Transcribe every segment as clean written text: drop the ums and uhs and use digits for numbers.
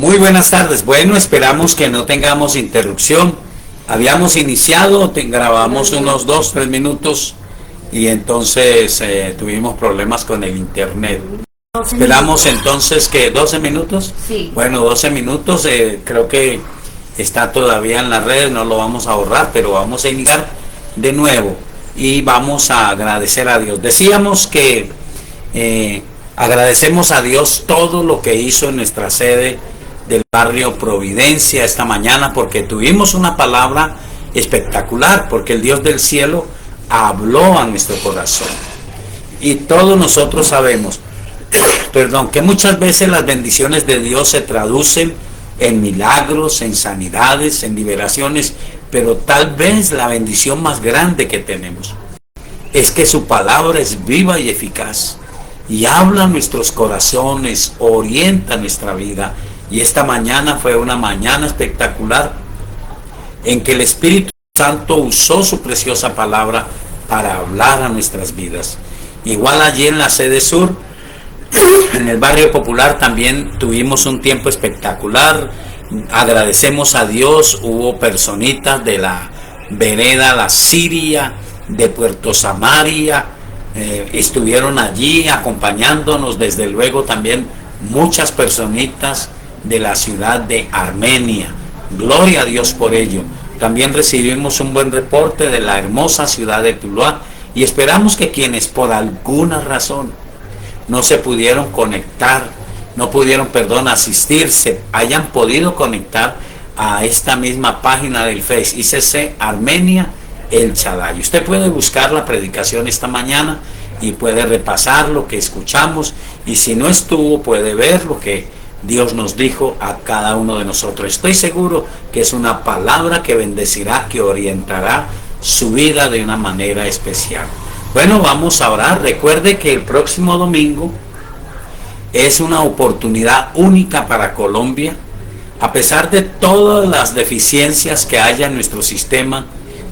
Muy buenas tardes. Bueno, esperamos que no tengamos interrupción. Habíamos iniciado, grabamos unos 2, 3 minutos y entonces tuvimos problemas con el internet. Esperamos entonces que 12 minutos. Sí. Bueno, 12 minutos, creo que está todavía en las redes, no lo vamos a ahorrar, pero vamos a iniciar de nuevo y vamos a agradecer a Dios. Decíamos que agradecemos a Dios todo lo que hizo en nuestra sede del barrio Providencia esta mañana, porque tuvimos una palabra espectacular, porque el Dios del cielo habló a nuestro corazón. Y todos nosotros sabemos, que muchas veces las bendiciones de Dios se traducen en milagros, en sanidades, en liberaciones, pero tal vez la bendición más grande que tenemos es que su palabra es viva y eficaz y habla a nuestros corazones, orienta nuestra vida. Y esta mañana fue una mañana espectacular en que el Espíritu Santo usó su preciosa palabra para hablar a nuestras vidas. Igual allí en la sede sur, en el barrio popular, también tuvimos un tiempo espectacular. Agradecemos a Dios, hubo personitas de la vereda La Siria, de Puerto Samaria, estuvieron allí acompañándonos, desde luego también muchas personitas de la ciudad de Armenia. Gloria a Dios por ello. También recibimos un buen reporte de la hermosa ciudad de Tuluá y esperamos que quienes por alguna razón no se pudieron conectar, no pudieron, asistirse, hayan podido conectar a esta misma página del Face, ICC Armenia El Shaddai. Usted puede buscar la predicación esta mañana y puede repasar lo que escuchamos, y si no estuvo, puede ver lo que Dios nos dijo a cada uno de nosotros. Estoy seguro que es una palabra que bendecirá, que orientará su vida de una manera especial. Bueno, vamos a orar. Recuerde que el próximo domingo es una oportunidad única para Colombia. A pesar de todas las deficiencias que haya en nuestro sistema,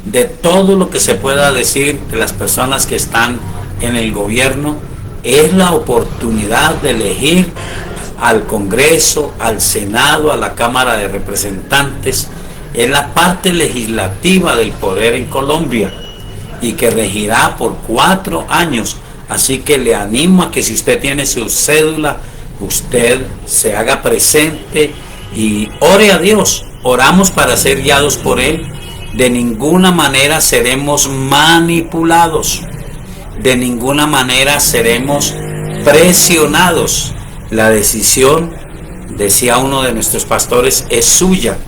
de todo lo que se pueda decir de las personas que están en el gobierno, es la oportunidad de elegir al Congreso, al Senado, a la Cámara de Representantes, es la parte legislativa del poder en Colombia y que regirá por 4 años. Así que le animo a que, si usted tiene su cédula, usted se haga presente y ore a Dios. Oramos para ser guiados por Él. De ninguna manera seremos manipulados, de ninguna manera seremos presionados. La decisión, decía uno de nuestros pastores, es suya,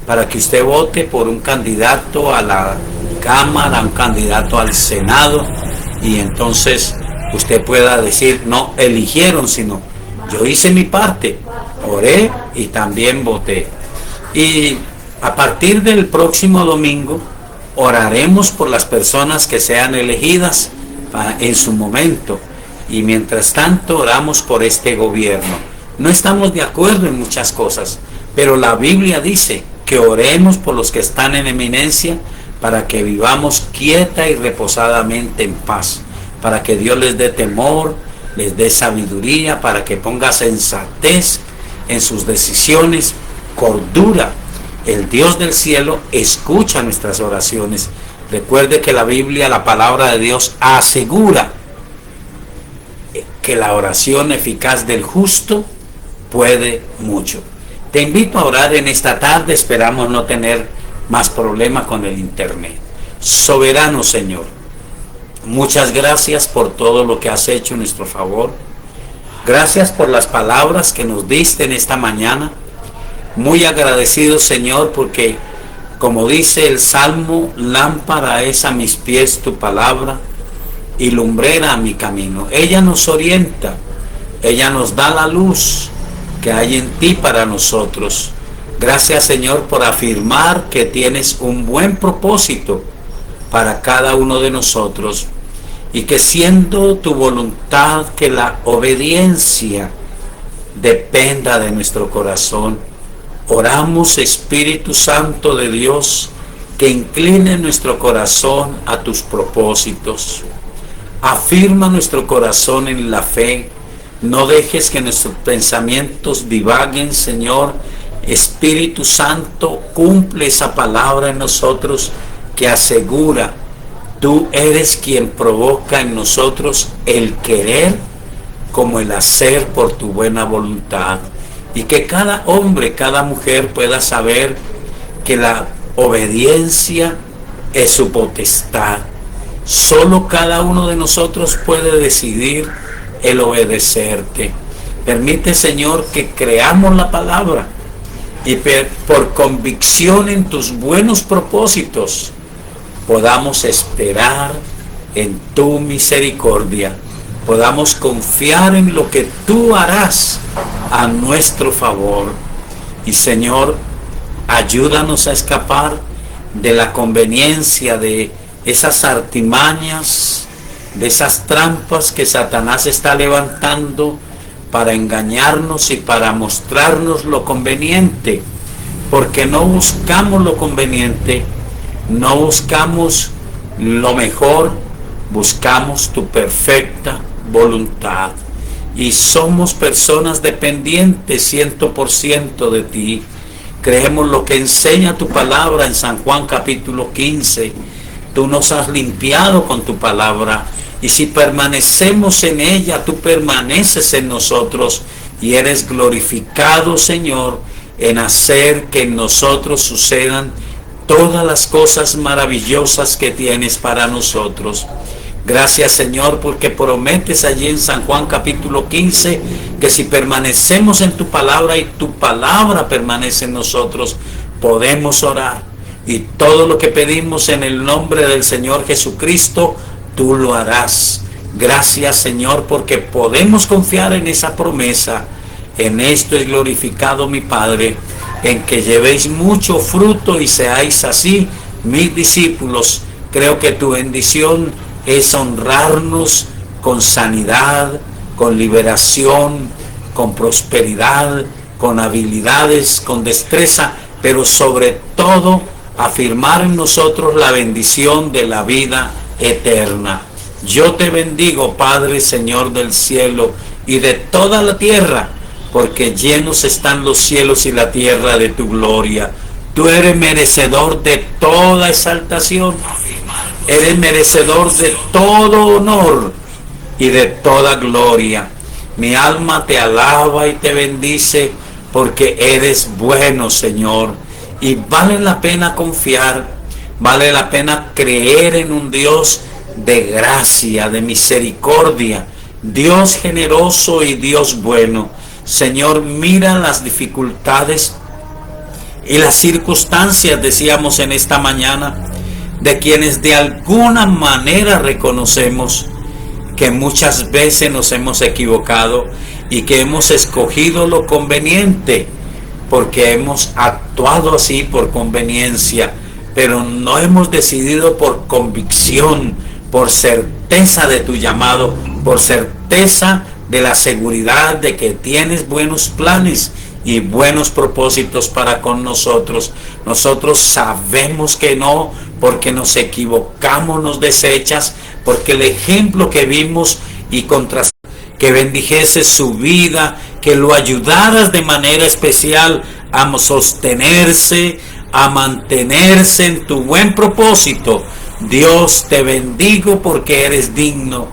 para que usted vote por un candidato a la Cámara, un candidato al Senado, y entonces usted pueda decir, no eligieron, sino yo hice mi parte, oré y también voté. Y a partir del próximo domingo oraremos por las personas que sean elegidas en su momento. Y mientras tanto oramos por este gobierno. No estamos de acuerdo en muchas cosas, pero la Biblia dice que oremos por los que están en eminencia, para que vivamos quieta y reposadamente en paz, para que Dios les dé temor, les dé sabiduría, para que ponga sensatez en sus decisiones, cordura. El Dios del cielo escucha nuestras oraciones. Recuerde que la Biblia, la palabra de Dios, asegura que la oración eficaz del justo puede mucho. Te invito a orar en esta tarde. Esperamos no tener más problemas con el internet. Soberano Señor, muchas gracias por todo lo que has hecho en nuestro favor. Gracias por las palabras que nos diste en esta mañana. Muy agradecido, Señor, porque, como dice el Salmo, lámpara es a mis pies tu palabra y lumbrera a mi camino. Ella nos orienta, ella nos da la luz que hay en ti para nosotros. Gracias, Señor, por afirmar que tienes un buen propósito para cada uno de nosotros, y que, siendo tu voluntad que la obediencia dependa de nuestro corazón, oramos, Espíritu Santo de Dios, que incline nuestro corazón a tus propósitos. Afirma nuestro corazón en la fe, No dejes que nuestros pensamientos divaguen, Señor. Espíritu Santo, cumple esa palabra en nosotros que asegura: tú eres quien provoca en nosotros el querer como el hacer por tu buena voluntad. Y que cada hombre, cada mujer pueda saber que la obediencia es su potestad. Solo cada uno de nosotros puede decidir el obedecerte. Permite, Señor, que creamos la palabra y por convicción en tus buenos propósitos podamos esperar en tu misericordia, podamos confiar en lo que tú harás a nuestro favor. Y, Señor, ayúdanos a escapar de la conveniencia de esas artimañas, de esas trampas que Satanás está levantando para engañarnos y para mostrarnos lo conveniente, porque no buscamos lo conveniente, no buscamos lo mejor, buscamos tu perfecta voluntad. Y somos personas dependientes 100% de ti. Creemos lo que enseña tu palabra en San Juan capítulo 15. Tú nos has limpiado con tu palabra, y si permanecemos en ella, tú permaneces en nosotros y eres glorificado, Señor, en hacer que en nosotros sucedan todas las cosas maravillosas que tienes para nosotros. Gracias, Señor, porque prometes allí en San Juan capítulo 15 que si permanecemos en tu palabra y tu palabra permanece en nosotros, podemos orar. Y todo lo que pedimos en el nombre del Señor Jesucristo, tú lo harás. Gracias, Señor, porque podemos confiar en esa promesa. En esto es glorificado mi Padre, en que llevéis mucho fruto y seáis así mis discípulos. Creo que tu bendición es honrarnos con sanidad, con liberación, con prosperidad, con habilidades, con destreza, pero sobre todo afirmar en nosotros la bendición de la vida eterna. Yo te bendigo, Padre, Señor del cielo y de toda la tierra, porque llenos están los cielos y la tierra de tu gloria. Tú eres merecedor de toda exaltación, eres merecedor de todo honor y de toda gloria. Mi alma te alaba y te bendice, porque eres bueno, Señor, y vale la pena confiar, vale la pena creer en un Dios de gracia, de misericordia, Dios generoso y Dios bueno. Señor, mira las dificultades y las circunstancias, decíamos en esta mañana, de quienes de alguna manera reconocemos que muchas veces nos hemos equivocado y que hemos escogido lo conveniente, porque hemos actuado así por conveniencia, pero no hemos decidido por convicción, por certeza de tu llamado, por certeza de la seguridad de que tienes buenos planes y buenos propósitos para con nosotros. Nosotros sabemos que no, porque nos equivocamos, nos desechas, porque el ejemplo que vimos y que bendijese su vida, que lo ayudaras de manera especial a sostenerse, a mantenerse en tu buen propósito. Dios, te bendigo porque eres digno,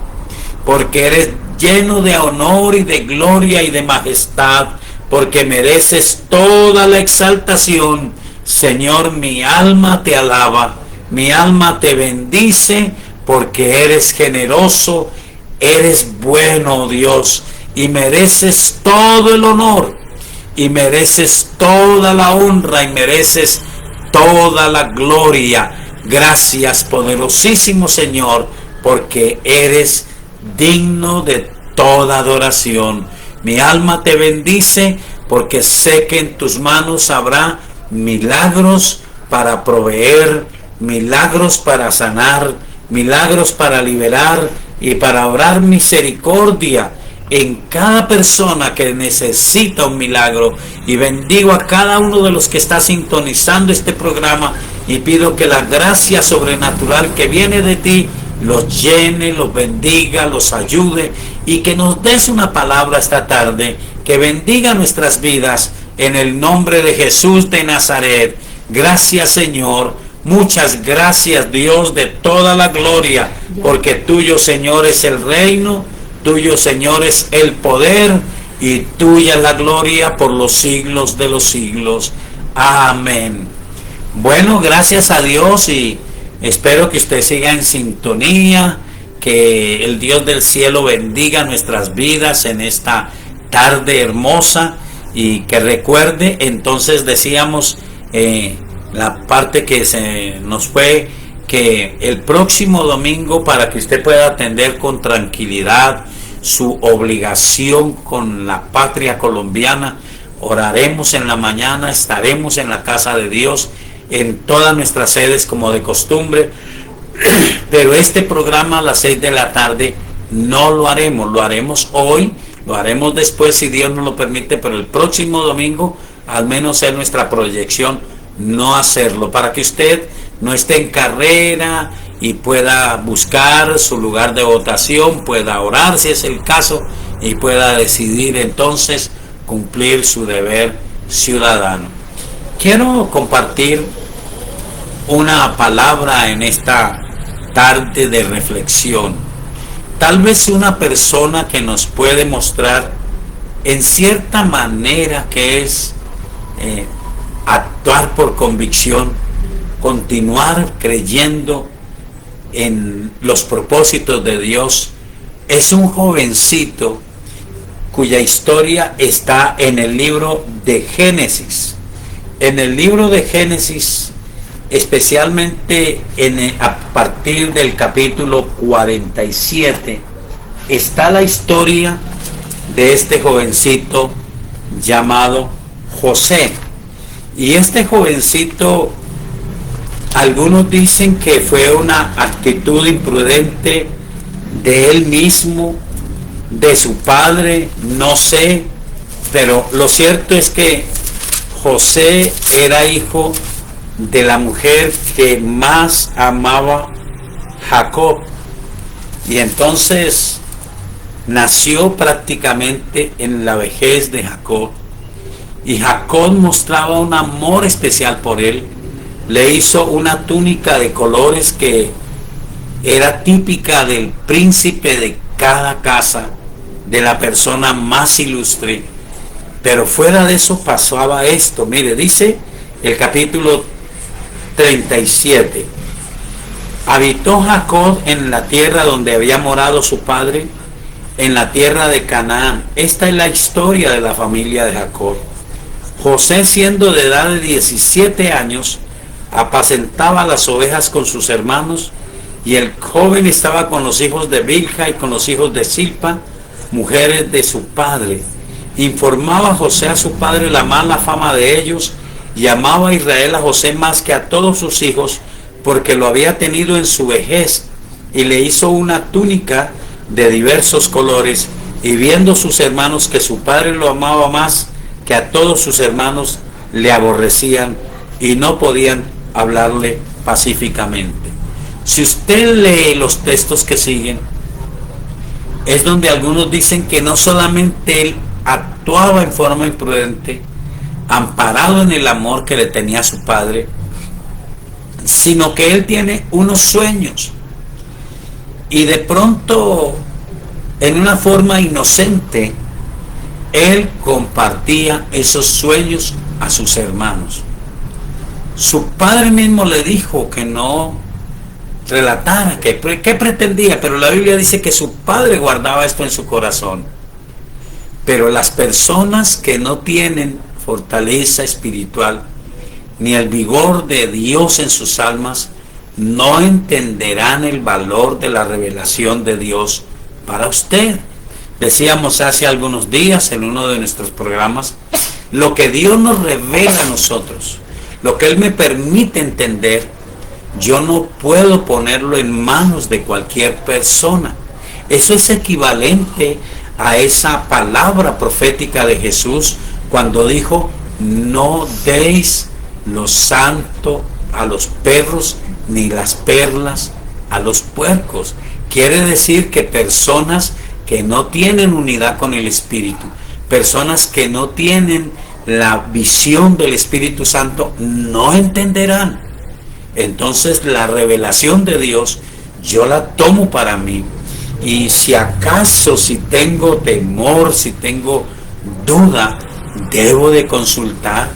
porque eres lleno de honor y de gloria y de majestad, porque mereces toda la exaltación. Señor, mi alma te alaba, mi alma te bendice, porque eres generoso, eres bueno, Dios, y mereces todo el honor, y mereces toda la honra, y mereces toda la gloria. Gracias, poderosísimo Señor, porque eres digno de toda adoración. Mi alma te bendice, porque sé que en tus manos habrá milagros para proveer, milagros para sanar, milagros para liberar y para obrar misericordia en cada persona que necesita un milagro. Y bendigo a cada uno de los que está sintonizando este programa, y pido que la gracia sobrenatural que viene de ti los llene, los bendiga, los ayude y que nos des una palabra esta tarde que bendiga nuestras vidas en el nombre de Jesús de Nazaret. Gracias, Señor. Muchas gracias, Dios de toda la gloria, porque tuyo, Señor, es el reino, tuyo, Señor, es el poder y tuya es la gloria por los siglos de los siglos. Amén. Bueno, gracias a Dios y espero que usted siga en sintonía, que el Dios del cielo bendiga nuestras vidas en esta tarde hermosa y que recuerde, entonces decíamos la parte que se nos fue, que el próximo domingo, para que usted pueda atender con tranquilidad su obligación con la patria colombiana, oraremos en la mañana, estaremos en la casa de Dios en todas nuestras sedes como de costumbre, pero este programa a las 6 de la tarde no lo haremos hoy, lo haremos después si Dios nos lo permite, pero el próximo domingo al menos es nuestra proyección no hacerlo, para que usted no esté en carrera y pueda buscar su lugar de votación, pueda orar si es el caso y pueda decidir entonces cumplir su deber ciudadano. Quiero compartir una palabra en esta tarde de reflexión. Tal vez una persona que nos puede mostrar en cierta manera que es actuar por convicción, continuar creyendo en los propósitos de Dios, es un jovencito cuya historia está en el libro de Génesis. En el libro de Génesis, especialmente a partir del capítulo 47, está la historia de este jovencito llamado José. Y este jovencito, algunos dicen que fue una actitud imprudente de él mismo, de su padre, no sé, pero lo cierto es que José era hijo de la mujer que más amaba Jacob, y entonces nació prácticamente en la vejez de Jacob, y Jacob mostraba un amor especial por él. Le hizo una túnica de colores que era típica del príncipe de cada casa, de la persona más ilustre. Pero fuera de eso pasaba esto. Mire, dice el capítulo 37: habitó Jacob en la tierra donde había morado su padre, en la tierra de Canaán. Esta es la historia de la familia de Jacob. José, siendo de edad de 17 años, apacentaba las ovejas con sus hermanos, y el joven estaba con los hijos de Bilha y con los hijos de Silpa, mujeres de su padre. Informaba José a su padre la mala fama de ellos, y amaba a Israel a José más que a todos sus hijos, porque lo había tenido en su vejez, y le hizo una túnica de diversos colores. Y viendo sus hermanos que su padre lo amaba más que a todos sus hermanos, le aborrecían y no podían hablarle pacíficamente. Si usted lee los textos que siguen, es donde algunos dicen que no solamente él actuaba en forma imprudente, amparado en el amor que le tenía a su padre, sino que él tiene unos sueños, y de pronto, en una forma inocente, él compartía esos sueños a sus hermanos. Su padre mismo le dijo que no relatara qué pretendía, pero la Biblia dice que su padre guardaba esto en su corazón. Pero las personas que no tienen fortaleza espiritual ni el vigor de Dios en sus almas, no entenderán el valor de la revelación de Dios para usted. Decíamos hace algunos días en uno de nuestros programas, lo que Dios nos revela a nosotros, lo que Él me permite entender, yo no puedo ponerlo en manos de cualquier persona. Eso es equivalente a esa palabra profética de Jesús cuando dijo: no deis lo santo a los perros, ni las perlas a los puercos. Quiere decir que personas que no tienen unidad con el Espíritu, personas que no tienen la visión del Espíritu Santo, no entenderán. Entonces la revelación de Dios yo la tomo para mí, y si acaso, si tengo temor, si tengo duda, debo de consultar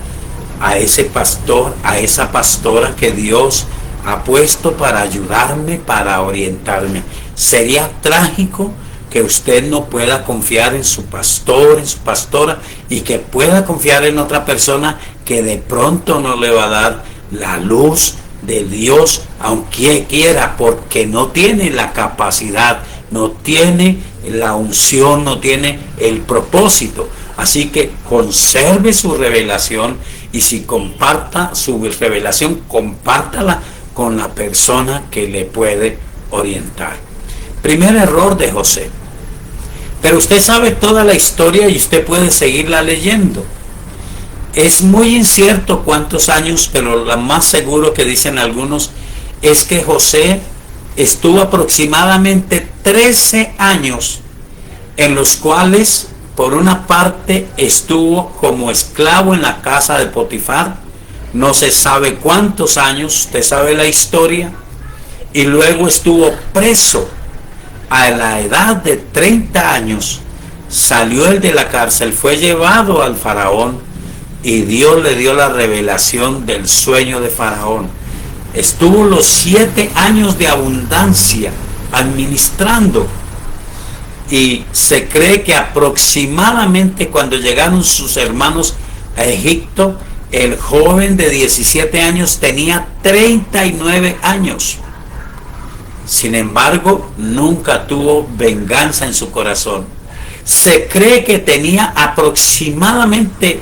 a ese pastor, a esa pastora que Dios ha puesto para ayudarme, para orientarme. Sería trágico que usted no pueda confiar en su pastor, en su pastora, y que pueda confiar en otra persona que de pronto no le va a dar la luz de Dios, aunque quiera, porque no tiene la capacidad, no tiene la unción, no tiene el propósito. Así que conserve su revelación, y si comparta su revelación, compártala con la persona que le puede orientar. Primer error de José. Pero usted sabe toda la historia y usted puede seguirla leyendo. Es muy incierto cuántos años, pero lo más seguro que dicen algunos es que José estuvo aproximadamente 13 años, en los cuales por una parte estuvo como esclavo en la casa de Potifar, no se sabe cuántos años, usted sabe la historia, y luego estuvo preso a la edad de 30 años, salió él de la cárcel, fue llevado al faraón, y Dios le dio la revelación del sueño de Faraón. Estuvo los 7 años de abundancia administrando, y se cree que aproximadamente cuando llegaron sus hermanos a Egipto, el joven de 17 años tenía 39 años. Sin embargo, nunca tuvo venganza en su corazón. Se cree que tenía aproximadamente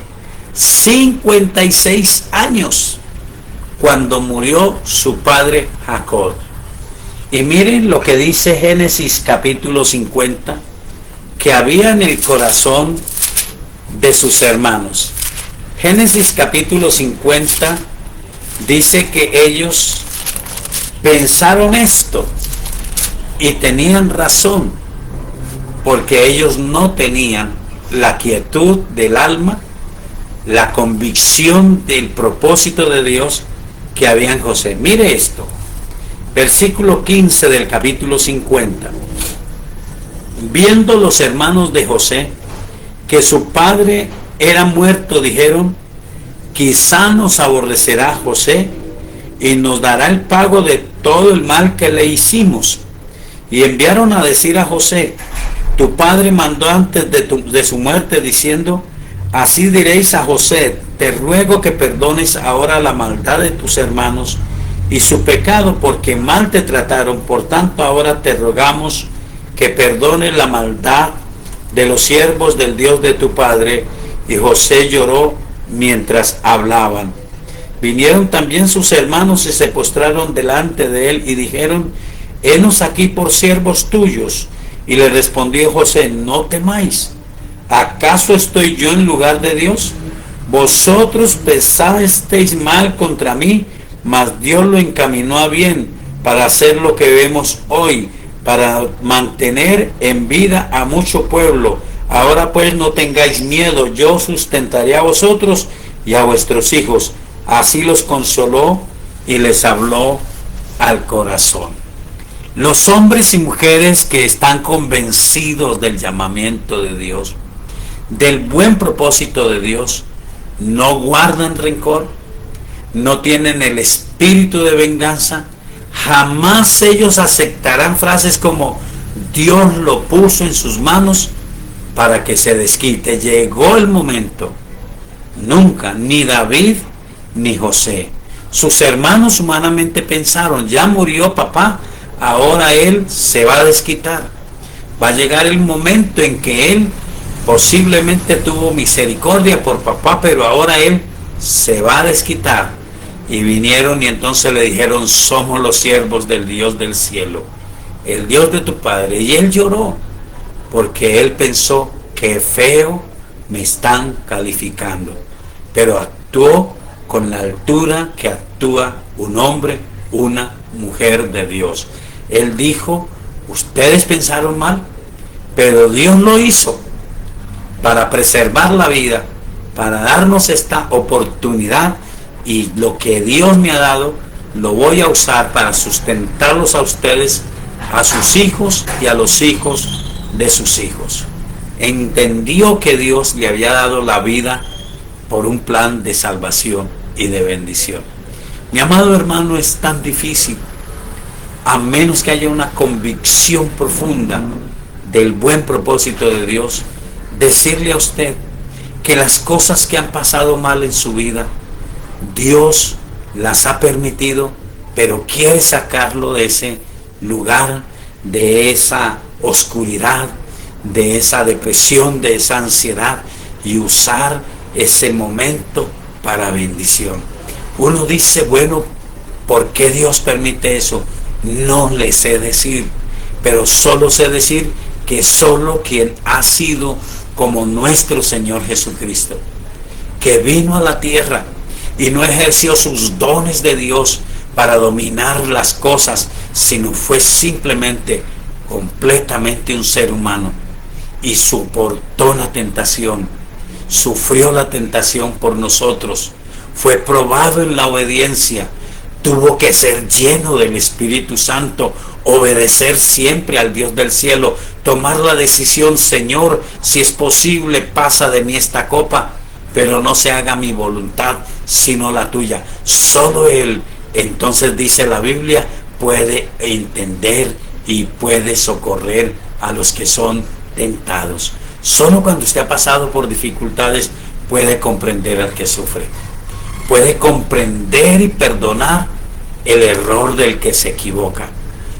56 años cuando murió su padre Jacob. Y miren lo que dice Génesis capítulo 50, que había en el corazón de sus hermanos. Génesis capítulo 50 dice que ellos pensaron esto y tenían razón, porque ellos no tenían la quietud del alma, la convicción del propósito de Dios que había en José. Mire esto, versículo 15 del capítulo 50. Viendo los hermanos de José que su padre era muerto, dijeron: quizá nos aborrecerá José y nos dará el pago de todo el mal que le hicimos. Y enviaron a decir a José: tu padre mandó antes de su muerte, diciendo: así diréis a José, te ruego que perdones ahora la maldad de tus hermanos y su pecado, porque mal te trataron. Por tanto, ahora te rogamos que perdones la maldad de los siervos del Dios de tu padre. Y José lloró mientras hablaban. Vinieron también sus hermanos y se postraron delante de él y dijeron: henos aquí por siervos tuyos. Y le respondió José: no temáis. ¿Acaso estoy yo en lugar de Dios? Vosotros pensasteis mal contra mí, mas Dios lo encaminó a bien para hacer lo que vemos hoy, para mantener en vida a mucho pueblo. Ahora pues no tengáis miedo, yo sustentaré a vosotros y a vuestros hijos. Así los consoló y les habló al corazón. Los hombres y mujeres que están convencidos del llamamiento de Dios, del buen propósito de Dios, no guardan rencor, no tienen el espíritu de venganza. Jamás ellos aceptarán frases como: Dios lo puso en sus manos para que se desquite. Llegó el momento. Nunca, ni David ni José. Sus hermanos humanamente pensaron: ya murió papá, ahora él se va a desquitar. Va a llegar el momento en que él posiblemente tuvo misericordia por papá, pero ahora él se va a desquitar. Y vinieron y entonces le dijeron: somos los siervos del Dios del cielo, el Dios de tu padre. Y él lloró, porque él pensó: qué feo me están calificando. Pero actuó con la altura que actúa un hombre, una mujer de Dios. Él dijo, ustedes pensaron mal, pero Dios lo hizo para preservar la vida, para darnos esta oportunidad, y lo que Dios me ha dado lo voy a usar para sustentarlos a ustedes, a sus hijos y a los hijos de sus hijos. Entendió que Dios le había dado la vida por un plan de salvación y de bendición. Mi amado hermano, es tan difícil, a menos que haya una convicción profunda del buen propósito de Dios, decirle a usted que las cosas que han pasado mal en su vida, Dios las ha permitido, pero quiere sacarlo de ese lugar, de esa oscuridad, de esa depresión, de esa ansiedad, y usar ese momento para bendición. Uno dice, bueno, ¿por qué Dios permite eso? No le sé decir, pero solo sé decir que solo quien ha sido como nuestro Señor Jesucristo, que vino a la tierra y no ejerció sus dones de Dios para dominar las cosas, sino fue simplemente completamente un ser humano, y soportó la tentación, sufrió la tentación por nosotros, fue probado en la obediencia, tuvo que ser lleno del Espíritu Santo, obedecer siempre al Dios del cielo, tomar la decisión, Señor, si es posible, pasa de mí esta copa, pero no se haga mi voluntad, sino la tuya. Solo Él, entonces dice la Biblia, puede entender y puede socorrer a los que son tentados. Solo cuando usted ha pasado por dificultades puede comprender al que sufre, puede comprender y perdonar el error del que se equivoca.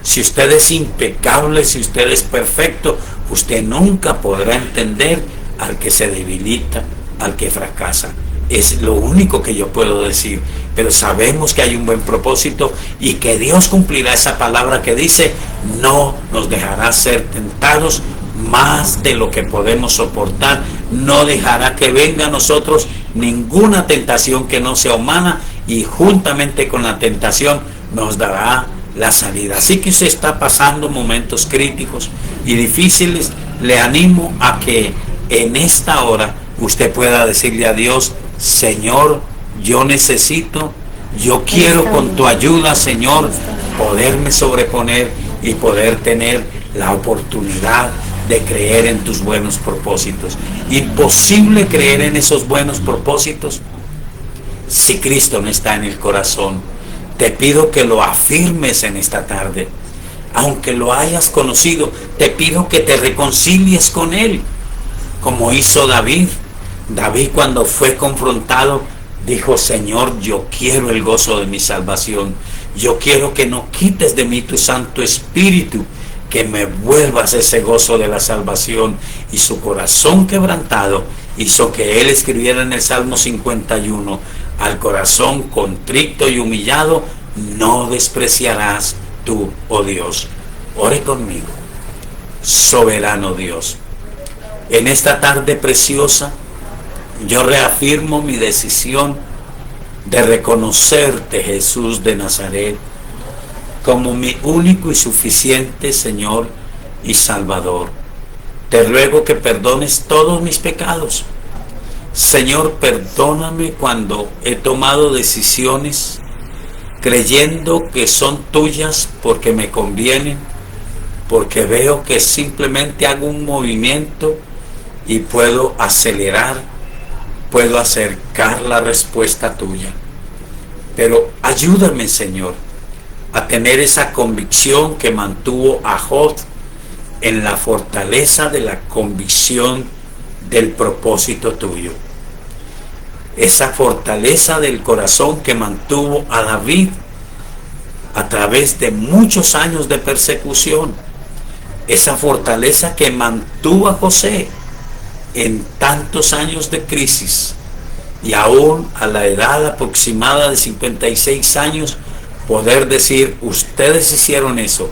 Si usted es impecable, si usted es perfecto, usted nunca podrá entender al que se debilita, al que fracasa. Es lo único que yo puedo decir, pero sabemos que hay un buen propósito y que Dios cumplirá esa palabra que dice, no nos dejará ser tentados más de lo que podemos soportar, no dejará que venga a nosotros ninguna tentación que no sea humana, y juntamente con la tentación nos dará la salida. Así que usted está pasando momentos críticos y difíciles, le animo a que en esta hora usted pueda decirle a Dios, Señor, yo necesito, yo quiero con tu ayuda, Señor, poderme sobreponer y poder tener la oportunidad de creer en tus buenos propósitos. Imposible creer en esos buenos propósitos si Cristo no está en el corazón. Te pido que lo afirmes en esta tarde. Aunque lo hayas conocido, te pido que te reconcilies con Él, como hizo David. David, cuando fue confrontado, dijo, Señor, yo quiero el gozo de mi salvación. Yo quiero que no quites de mí tu Santo Espíritu, que me vuelvas ese gozo de la salvación. Y su corazón quebrantado hizo que él escribiera en el Salmo 51, al corazón contrito y humillado no despreciarás tú, oh Dios. Ore conmigo. Soberano Dios, en esta tarde preciosa, yo reafirmo mi decisión de reconocerte, Jesús de Nazaret, como mi único y suficiente Señor y Salvador. Te ruego que perdones todos mis pecados. Señor, perdóname cuando he tomado decisiones creyendo que son tuyas porque me convienen, porque veo que simplemente hago un movimiento y puedo acelerar, puedo acercar la respuesta tuya. Pero ayúdame, Señor, a tener esa convicción que mantuvo a Job en la fortaleza de la convicción del propósito tuyo. Esa fortaleza del corazón que mantuvo a David a través de muchos años de persecución. Esa fortaleza que mantuvo a José en tantos años de crisis, y aún a la edad aproximada de 56 años, poder decir, ustedes hicieron eso,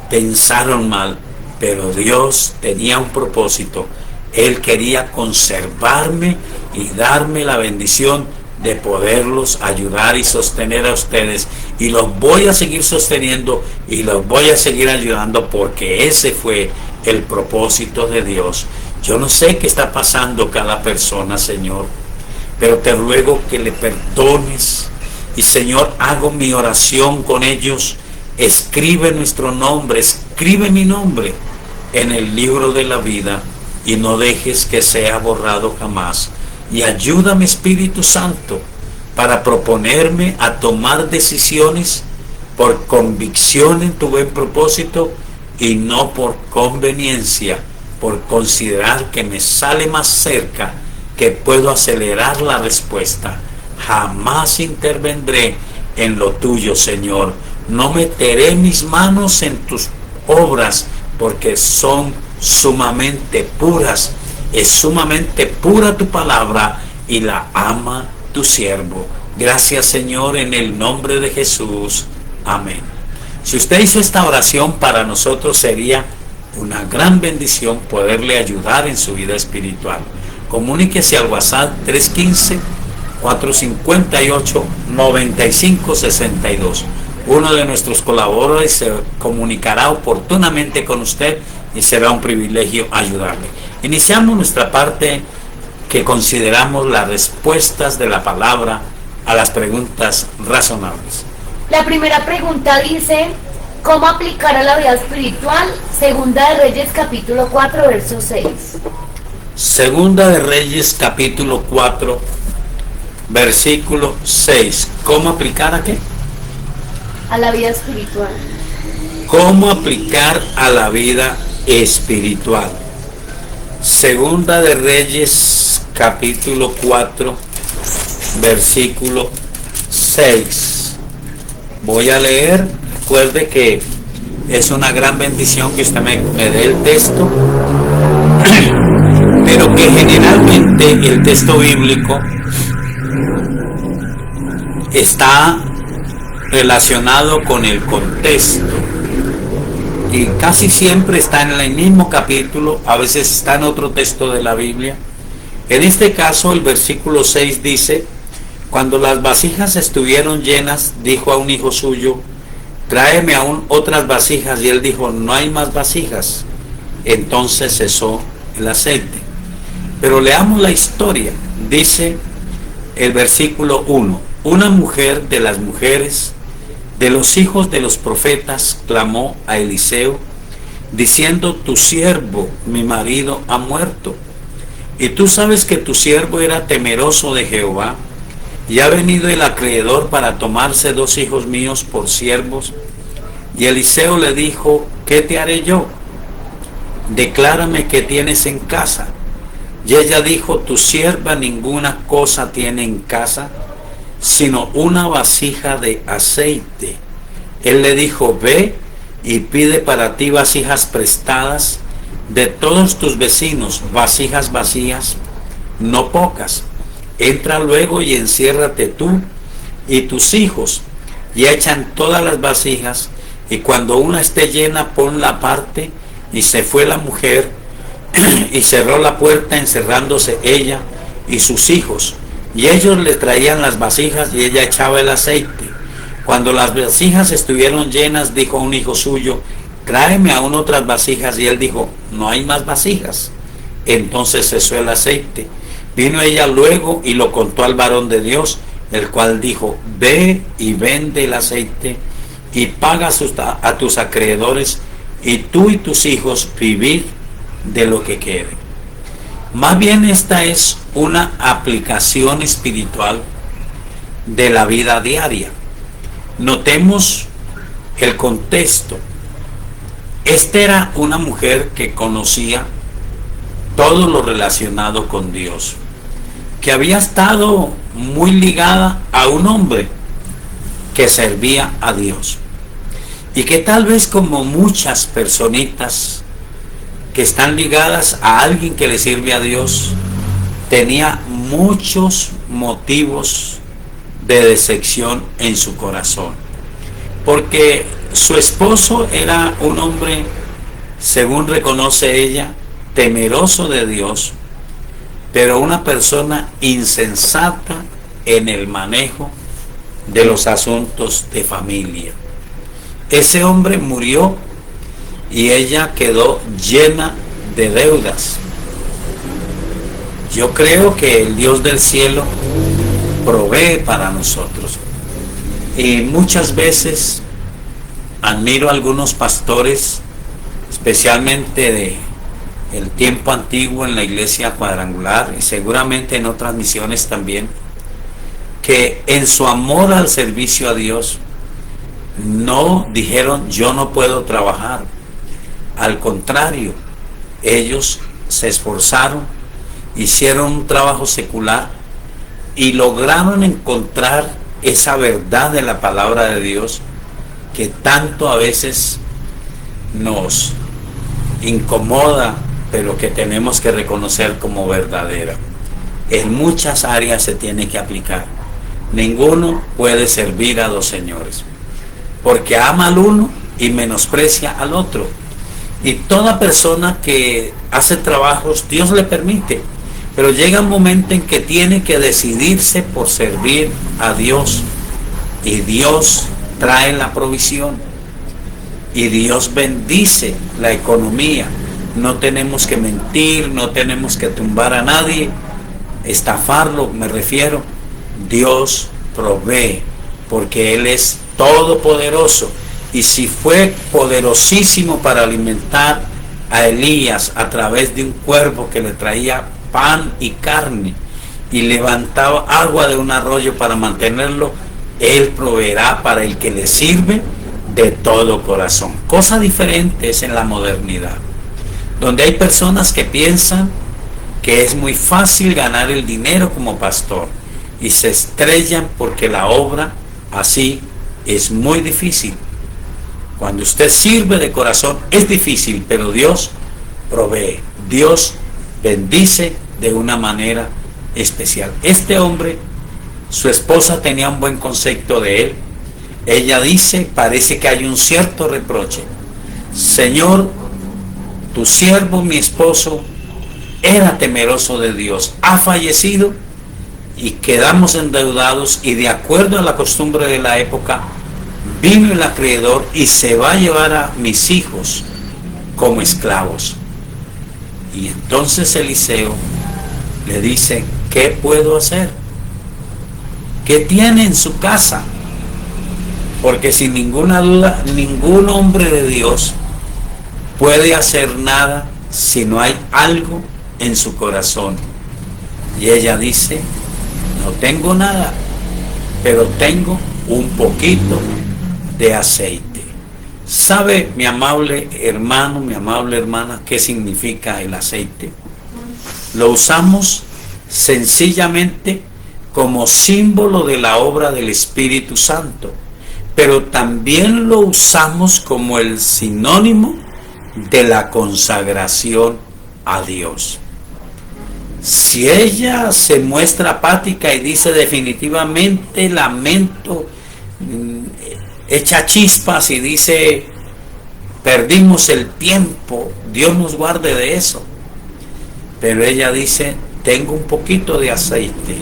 pensaron mal, pero Dios tenía un propósito. Él quería conservarme y darme la bendición de poderlos ayudar y sostener a ustedes, y los voy a seguir sosteniendo y los voy a seguir ayudando, porque ese fue el propósito de Dios. Yo no sé qué está pasando cada persona, Señor, pero te ruego que le perdones, y Señor, hago mi oración con ellos. Escribe nuestro nombre, escribe mi nombre en el libro de la vida, y no dejes que sea borrado jamás. Y ayúdame, Espíritu Santo, para proponerme a tomar decisiones por convicción en tu buen propósito, y no por conveniencia, por considerar que me sale más cerca, que puedo acelerar la respuesta. Jamás intervendré en lo tuyo, Señor. No meteré mis manos en tus obras, porque son sumamente puras. Es sumamente pura tu palabra, y la ama tu siervo. Gracias, Señor, en el nombre de Jesús. Amén. Si usted hizo esta oración, para nosotros sería una gran bendición poderle ayudar en su vida espiritual. Comuníquese al WhatsApp 315-458-9562. Uno de nuestros colaboradores se comunicará oportunamente con usted, y será un privilegio ayudarle. Iniciamos nuestra parte, que consideramos las respuestas de la palabra a las preguntas razonables. La primera pregunta dice: ¿cómo aplicar a la vida espiritual? Segunda de Reyes capítulo 4 verso 6. Segunda de Reyes capítulo 4 versículo 6. ¿Cómo aplicar a qué? A la vida espiritual. ¿Cómo aplicar a la vida espiritual? Segunda de Reyes capítulo 4 versículo 6. Voy a leer. Recuerde que es una gran bendición que usted me dé el texto, pero que generalmente el texto bíblico está relacionado con el contexto, y casi siempre está en el mismo capítulo, a veces está en otro texto de la Biblia. En este caso, el versículo 6 dice: cuando las vasijas estuvieron llenas, dijo a un hijo suyo: tráeme aún otras vasijas. Y él dijo: no hay más vasijas. Entonces cesó el aceite. Pero leamos la historia. Dice el versículo 1: una mujer de las mujeres de los hijos de los profetas clamó a Eliseo, diciendo: tu siervo, mi marido, ha muerto. Y tú sabes que tu siervo era temeroso de Jehová, y ha venido el acreedor para tomarse 2 hijos míos por siervos. Y Eliseo le dijo: ¿qué te haré yo? Declárame qué tienes en casa. Y ella dijo: tu sierva ninguna cosa tiene en casa, sino una vasija de aceite. Él le dijo: ve y pide para ti vasijas prestadas de todos tus vecinos, vasijas vacías, no pocas. Entra luego y enciérrate tú y tus hijos, y echan todas las vasijas, y cuando una esté llena, ponla aparte. Y se fue la mujer y cerró la puerta, encerrándose ella y sus hijos. Y ellos le traían las vasijas, y ella echaba el aceite. Cuando las vasijas estuvieron llenas, dijo a un hijo suyo: tráeme aún otras vasijas. Y él dijo: no hay más vasijas. Entonces cesó el aceite. Vino ella luego y lo contó al varón de Dios, el cual dijo: ve y vende el aceite, y paga a tus acreedores, y tú y tus hijos vivid de lo que quede. Más bien, esta es una aplicación espiritual de la vida diaria. Notemos el contexto. Esta era una mujer que conocía todo lo relacionado con Dios, que había estado muy ligada a un hombre que servía a Dios, y que tal vez, como muchas personitas que están ligadas a alguien que le sirve a Dios, tenía muchos motivos de decepción en su corazón, porque su esposo era un hombre, según reconoce ella, temeroso de Dios, pero una persona insensata en el manejo de los asuntos de familia. Ese hombre murió y ella quedó llena de deudas. Yo creo que el Dios del cielo provee para nosotros. Y muchas veces admiro a algunos pastores, especialmente de el tiempo antiguo en la iglesia cuadrangular y seguramente en otras misiones también, que en su amor al servicio a Dios no dijeron yo no puedo trabajar. Al contrario, ellos se esforzaron, hicieron un trabajo secular y lograron encontrar esa verdad de la palabra de Dios que tanto a veces nos incomoda, pero que tenemos que reconocer como verdadera. En muchas áreas se tiene que aplicar. Ninguno puede servir a dos señores, porque ama al uno y menosprecia al otro. Y toda persona que hace trabajos, Dios le permite, pero llega un momento en que tiene que decidirse por servir a Dios, y Dios trae la provisión y Dios bendice la economía. No tenemos que mentir, no tenemos que tumbar a nadie, estafarlo me refiero. Dios provee porque Él es todopoderoso, y si fue poderosísimo para alimentar a Elías a través de un cuervo que le traía pan y carne y levantaba agua de un arroyo para mantenerlo, Él proveerá para el que le sirve de todo corazón. Cosa diferente es en la modernidad, donde hay personas que piensan que es muy fácil ganar el dinero como pastor y se estrellan porque la obra así es muy difícil. Cuando usted sirve de corazón es difícil, pero Dios provee, Dios bendice de una manera especial. Este hombre, su esposa tenía un buen concepto de él. Ella dice, parece que hay un cierto reproche. Señor, tu siervo, mi esposo, era temeroso de Dios, ha fallecido y quedamos endeudados, y de acuerdo a la costumbre de la época, vino el acreedor y se va a llevar a mis hijos como esclavos. Y entonces Eliseo le dice, ¿qué puedo hacer? ¿Qué tiene en su casa? Porque sin ninguna duda, ningún hombre de Dios puede hacer nada si no hay algo en su corazón. Y ella dice, no tengo nada, pero tengo un poquito de aceite. ¿Sabe, mi amable hermano, mi amable hermana, qué significa el aceite? Lo usamos sencillamente como símbolo de la obra del Espíritu Santo, pero también lo usamos como el sinónimo de la consagración a Dios. Si ella se muestra apática y dice definitivamente lamento, echa chispas y dice perdimos el tiempo, Dios nos guarde de eso. Pero ella dice, tengo un poquito de aceite.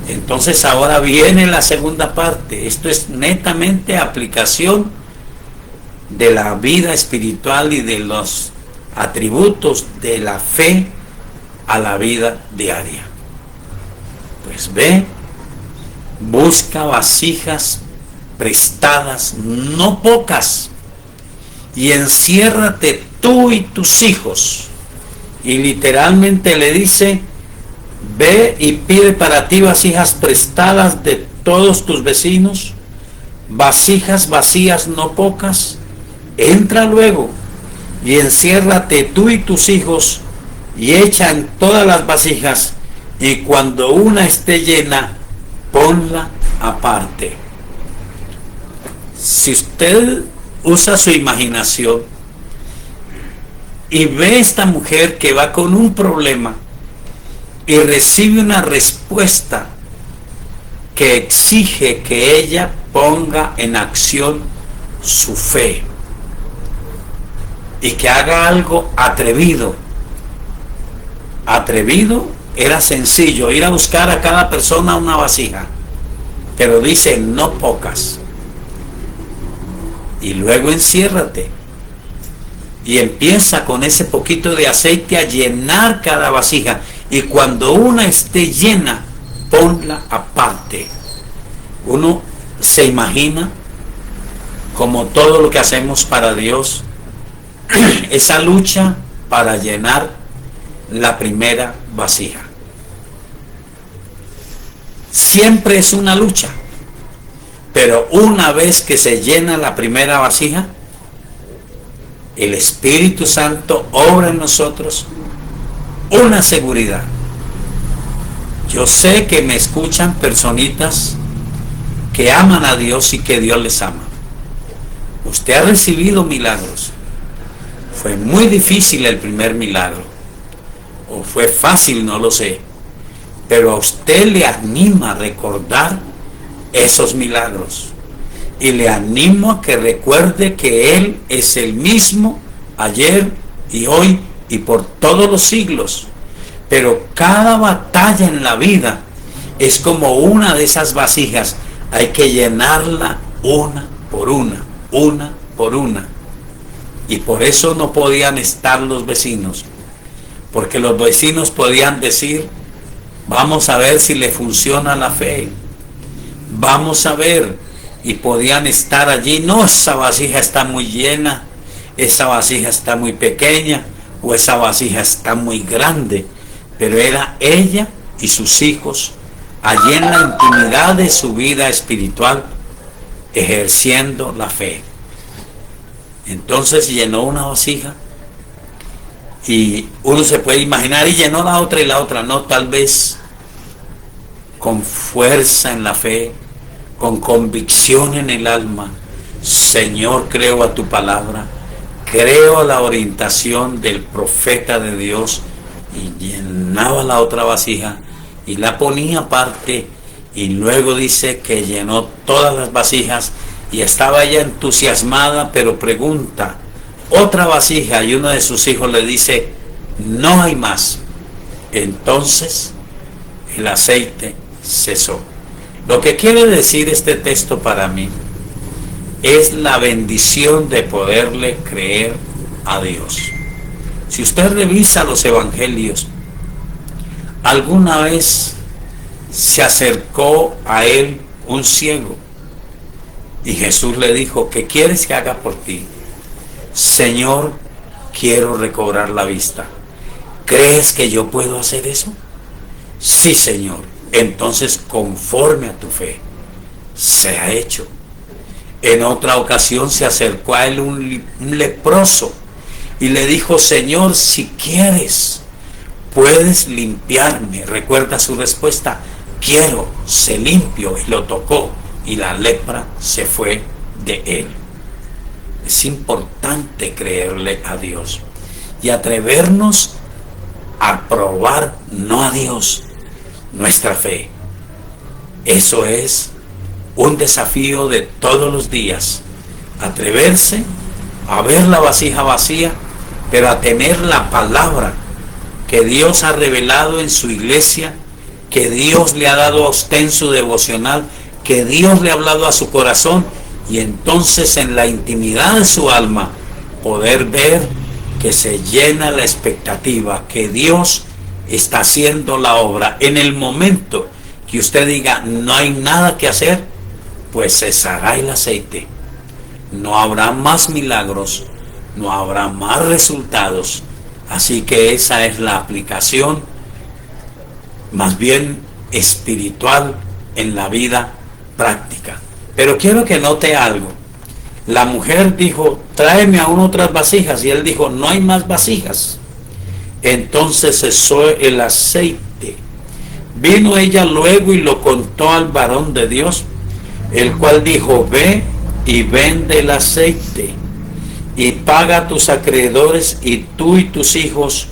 Entonces ahora viene la segunda parte. Esto es netamente aplicación de la vida espiritual y de los atributos de la fe a la vida diaria. Pues ve, busca vasijas prestadas, no pocas, y enciérrate tú y tus hijos. Y literalmente le dice, ve y pide para ti vasijas prestadas de todos tus vecinos, vasijas vacías no pocas, entra luego y enciérrate tú y tus hijos y echa en todas las vasijas, y cuando una esté llena, ponla aparte. Si usted usa su imaginación y ve esta mujer que va con un problema y recibe una respuesta que exige que ella ponga en acción su fe y que haga algo atrevido era sencillo, ir a buscar a cada persona una vasija, pero dice no pocas. Y luego enciérrate y empieza con ese poquito de aceite a llenar cada vasija, y cuando una esté llena, ponla aparte. Uno se imagina como todo lo que hacemos para Dios, esa lucha para llenar la primera vasija. Siempre es una lucha, pero una vez que se llena la primera vasija, el Espíritu Santo obra en nosotros una seguridad. Yo sé que me escuchan personitas que aman a Dios y que Dios les ama. Usted ha recibido milagros. Fue muy difícil el primer milagro, o fue fácil, no lo sé, pero a usted le anima a recordar esos milagros, y le animo a que recuerde que Él es el mismo ayer y hoy y por todos los siglos. Pero cada batalla en la vida es como una de esas vasijas, hay que llenarla una por una, una por una. Y por eso no podían estar los vecinos, porque los vecinos podían decir: vamos a ver si le funciona la fe, vamos a ver, y podían estar allí: no, esa vasija está muy llena, esa vasija está muy pequeña, o esa vasija está muy grande. Pero era ella y sus hijos allí en la intimidad de su vida espiritual, ejerciendo la fe. Entonces llenó una vasija, y uno se puede imaginar, y llenó la otra y la otra, no, tal vez con fuerza en la fe, con convicción en el alma: Señor, creo a tu palabra, creo a la orientación del profeta de Dios, y llenaba la otra vasija y la ponía aparte, y luego dice que llenó todas las vasijas, y estaba ella entusiasmada, pero pregunta: otra vasija, y uno de sus hijos le dice: no hay más. Entonces el aceite cesó. Lo que quiere decir este texto para mí es la bendición de poderle creer a Dios. Si usted revisa los evangelios, alguna vez se acercó a él un ciego, y Jesús le dijo: ¿qué quieres que haga por ti? Señor, quiero recobrar la vista. ¿Crees que yo puedo hacer eso? Sí, Señor. Entonces, conforme a tu fe, se ha hecho. En otra ocasión se acercó a él un leproso y le dijo: Señor, si quieres, puedes limpiarme. Recuerda su respuesta: quiero, sé limpio. Y lo tocó, y la lepra se fue de él. Es importante creerle a Dios y atrevernos a probar, no a Dios, nuestra fe. Eso es un desafío de todos los días: atreverse a ver la vasija vacía, pero a tener la palabra que Dios ha revelado en su iglesia, que Dios le ha dado a usted en su devocional, que Dios le ha hablado a su corazón, y entonces en la intimidad de su alma poder ver que se llena la expectativa, que Dios está haciendo la obra. En el momento que usted diga: no hay nada que hacer, pues cesará el aceite. No habrá más milagros, no habrá más resultados. Así que esa es la aplicación más bien espiritual en la vida práctica. Pero quiero que note algo. La mujer dijo: tráeme aún otras vasijas, y él dijo: no hay más vasijas. Entonces cesó el aceite. Vino ella luego y lo contó al varón de Dios, el cual dijo: ve y vende el aceite y paga a tus acreedores, y tú y tus hijos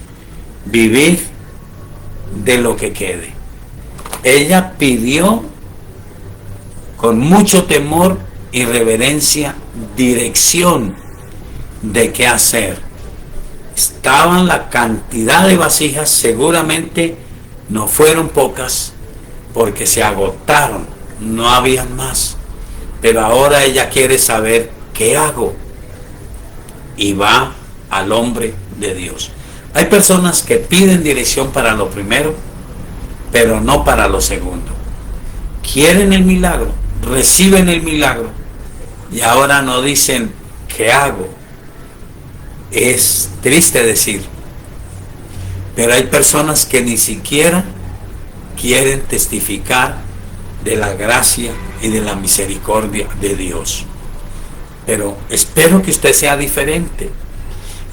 vivid de lo que quede. Ella pidió con mucho temor y reverencia dirección de qué hacer. Estaban la cantidad de vasijas seguramente No fueron pocas porque se agotaron, no habían más. Pero ahora ella quiere saber qué hago y va al hombre de Dios. Hay personas que piden dirección para lo primero, pero no para lo segundo. Quieren el milagro, reciben el milagro y ahora no dicen ¿qué hago? Es triste decir, pero hay personas que ni siquiera quieren testificar de la gracia y de la misericordia de Dios. Pero espero que usted sea diferente